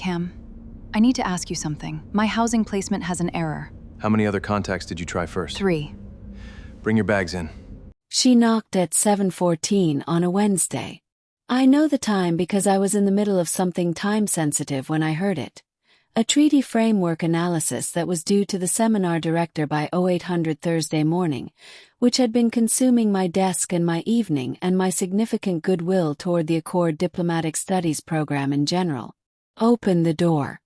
Cam. I need to ask you something. My housing placement has an error. How many other contacts did you try first? 3. Bring your bags in. She knocked at 7:14 on a Wednesday. I know the time because I was in the middle of something time-sensitive when I heard it. A treaty framework analysis that was due to the seminar director by 0800 Thursday morning, which had been consuming my desk and my evening and my significant goodwill toward the Accord Diplomatic Studies program in general. Open the door.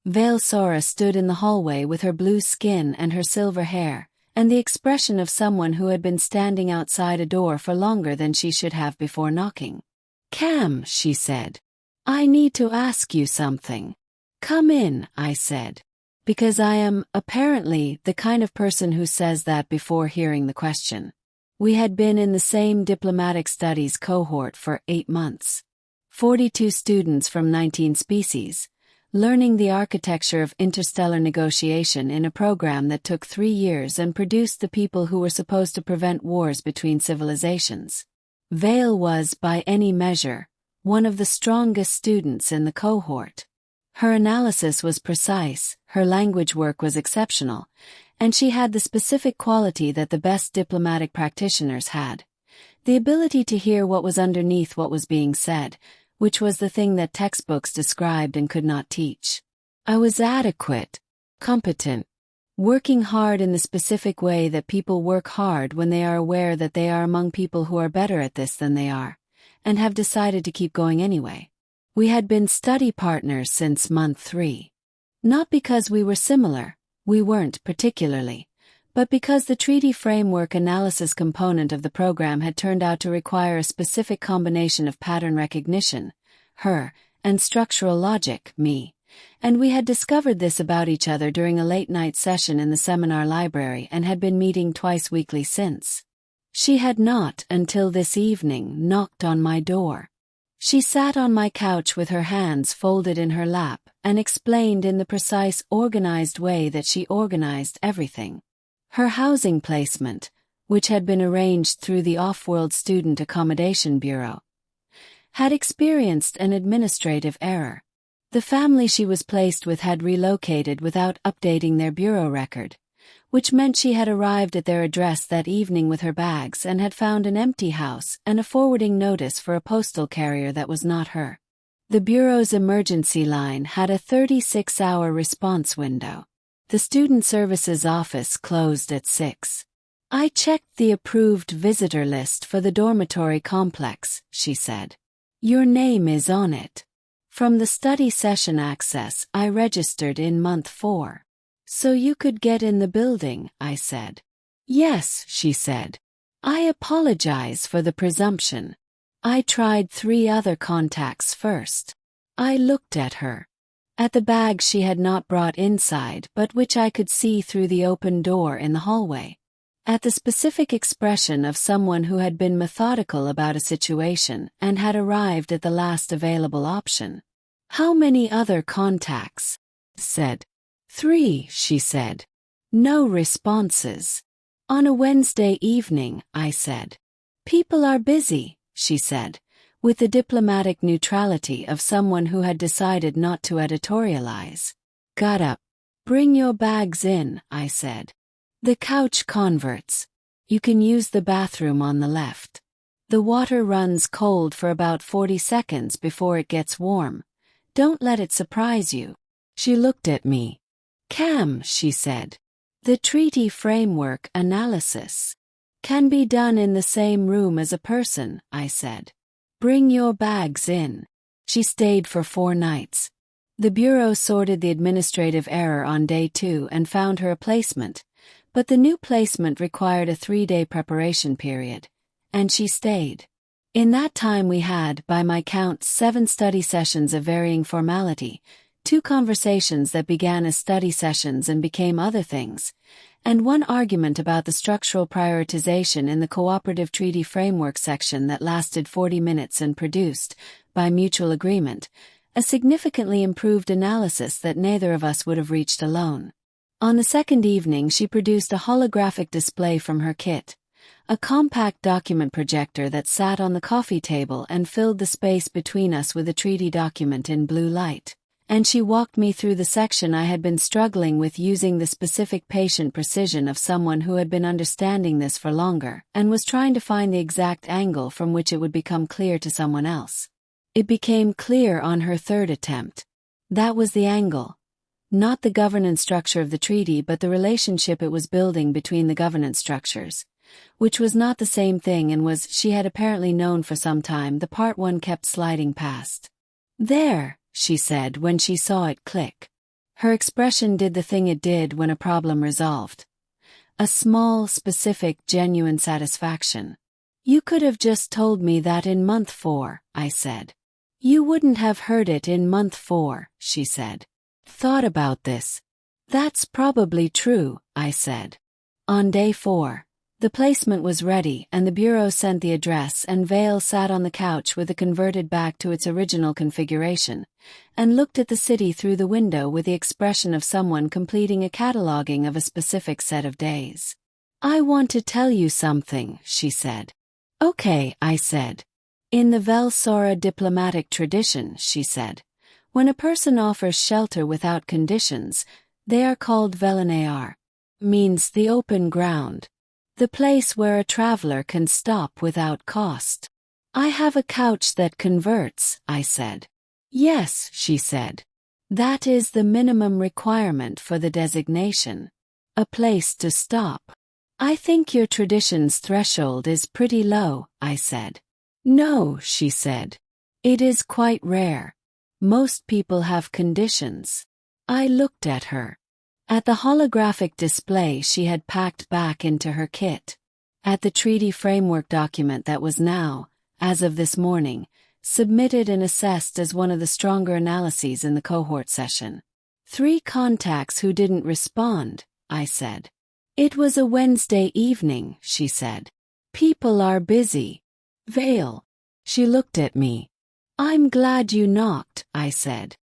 Vel-Sora stood in the hallway with her blue skin and her silver hair, and the expression of someone who had been standing outside a door for longer than she should have before knocking. "Cam," she said. "I need to ask you something." "Come in," I said. Because I am, apparently, the kind of person who says that before hearing the question. We had been in the same diplomatic studies cohort for 8 months. 42 students from 19 species, learning the architecture of interstellar negotiation in a program that took 3 years and produced the people who were supposed to prevent wars between civilizations. Vael was, by any measure, one of the strongest students in the cohort. Her analysis was precise, her language work was exceptional, and she had the specific quality that the best diplomatic practitioners had. The ability to hear what was underneath what was being said, which was the thing that textbooks described and could not teach. I was adequate, competent, working hard in the specific way that people work hard when they are aware that they are among people who are better at this than they are, and have decided to keep going anyway. We had been study partners since month 3. Not because we were similar, we weren't particularly, but because the treaty framework analysis component of the program had turned out to require a specific combination of pattern recognition, her, and structural logic, me, and we had discovered this about each other during a late-night session in the seminar library and had been meeting twice weekly since. She had not, until this evening, knocked on my door. She sat on my couch with her hands folded in her lap and explained in the precise, organized way that she organized everything. Her housing placement, which had been arranged through the Off-World Student Accommodation Bureau, had experienced an administrative error. The family she was placed with had relocated without updating their bureau record, which meant she had arrived at their address that evening with her bags and had found an empty house and a forwarding notice for a postal carrier that was not her. The bureau's emergency line had a 36-hour response window. The Student Services office closed at 6. "I checked the approved visitor list for the dormitory complex," she said. "Your name is on it. From the study session access I registered in month 4. So you could get in the building," I said. "Yes," she said. "I apologize for the presumption. I tried 3 other contacts first." I looked at her. At the bag she had not brought inside but which I could see through the open door in the hallway. At the specific expression of someone who had been methodical about a situation and had arrived at the last available option. "How many other contacts?" said. 3, she said. "No responses." "On a Wednesday evening," I said. "People are busy," she said, with the diplomatic neutrality of someone who had decided not to editorialize. "Got up. Bring your bags in," I said. "The couch converts. You can use the bathroom on the left. The water runs cold for about 40 seconds before it gets warm. Don't let it surprise you." She looked at me. "Cam," she said, "the treaty framework analysis can be done in the same room as a person," I said. "Bring your bags in." She stayed for 4 nights. The bureau sorted the administrative error on day 2 and found her a placement, but the new placement required a 3-day preparation period, and she stayed. In that time we had, by my count, 7 study sessions of varying formality, 2 conversations that began as study sessions and became other things, and 1 argument about the structural prioritization in the cooperative treaty framework section that lasted 40 minutes and produced, by mutual agreement, a significantly improved analysis that neither of us would have reached alone. On the second evening she produced a holographic display from her kit, a compact document projector that sat on the coffee table and filled the space between us with a treaty document in blue light. and she walked me through the section I had been struggling with using the specific patient precision of someone who had been understanding this for longer and was trying to find the exact angle from which it would become clear to someone else. It became clear on her third attempt. That was the angle. Not the governance structure of the treaty, but the relationship it was building between the governance structures, which was not the same thing and was, she had apparently known for some time, the part one kept sliding past. "There," she said when she saw it click. Her expression did the thing it did when a problem resolved. A small, specific, genuine satisfaction. "You could have just told me that in month 4, I said. "You wouldn't have heard it in month 4, she said. "Thought about this." "That's probably true," I said. On day 4, the placement was ready and the bureau sent the address, and Vael sat on the couch with it converted back to its original configuration and looked at the city through the window with the expression of someone completing a cataloging of a specific set of days. "I want to tell you something," she said. "Okay," I said. "In the Vel-Sora diplomatic tradition," she said, "when a person offers shelter without conditions, they are called Vel-Sora. Means the open ground. The place where a traveler can stop without cost. I have a couch that converts," I said. "Yes," she said. "That is the minimum requirement for the designation. A place to stop. I think your tradition's threshold is pretty low," I said. "No," she said. "It is quite rare. Most people have conditions." I looked at her. At the holographic display she had packed back into her kit. At the treaty framework document that was now, as of this morning, submitted and assessed as one of the stronger analyses in the cohort session. 3 contacts who didn't respond, I said. "It was a Wednesday evening," she said. "People are busy." "Vael." She looked at me. "I'm glad you knocked," I said.